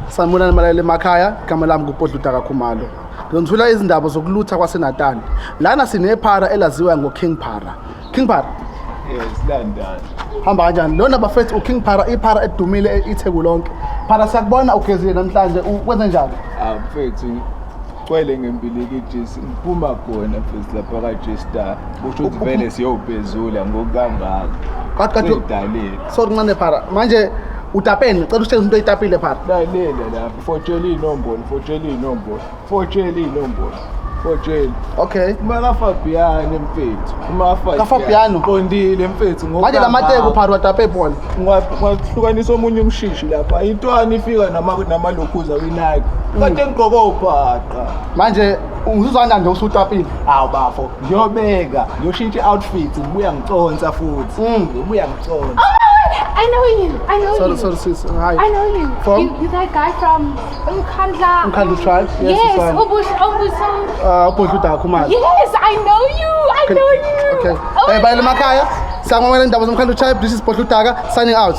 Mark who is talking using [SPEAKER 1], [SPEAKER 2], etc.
[SPEAKER 1] Sanibonani malalele emakhaya, igama lami nguPodlutaka Khumalo. Ngizonithula izindaba zokulutha kwaseNatali. Lana sinephara elaziwa ngoKing Phara. King Phara?
[SPEAKER 2] Yes, London.
[SPEAKER 1] Hamba kanjani? Lona bafethu uKing Phara, iphara edumile iTheku lonke. Phara siyakubona ugezile namhlanje, ukwenze njani?
[SPEAKER 2] Mfethu kwele ngempilo kithi ngiphuma khona mfethu lapha kaJester. Kusho ukuthi vele siyobhezula ngokangaka.
[SPEAKER 1] Kade so kuncane Phara. Manje utapeni, cela usitshele into oyitapile Phara.
[SPEAKER 2] Lalela lapha, fotshela inombolo, fotshela inombolo.
[SPEAKER 1] Okay.
[SPEAKER 2] Uma Fabiano mfethu. Uma
[SPEAKER 1] Fabiano
[SPEAKER 2] qondile mfethu ngoba
[SPEAKER 1] manje lamateko Phara watape bona.
[SPEAKER 2] Ngwahlukanisa omunye umshishi lapha. Intwana ifika namalokhuza winaki. Kade ngigqoke ubhaqa.
[SPEAKER 1] Manje uzuzwa kanjani nje usutapile?
[SPEAKER 2] Hawu bafo, ngiyobeka, ngiyoshintsha outfit, ngibuya ngiconsa futhi. Ngibuya ngiconsa.
[SPEAKER 3] I know you.
[SPEAKER 1] Sorry, sis. Hi.
[SPEAKER 3] I know you.
[SPEAKER 1] From?
[SPEAKER 3] You that guy from Umkhandlu.
[SPEAKER 1] Umkhandlu tribe?
[SPEAKER 3] Yes.
[SPEAKER 1] Podlutaka Khumalo.
[SPEAKER 3] Yes, I know you.
[SPEAKER 1] Okay. Bye, Makhaya. Sangwa indaba zomkhandlu tribe. This is Podlutaka signing out.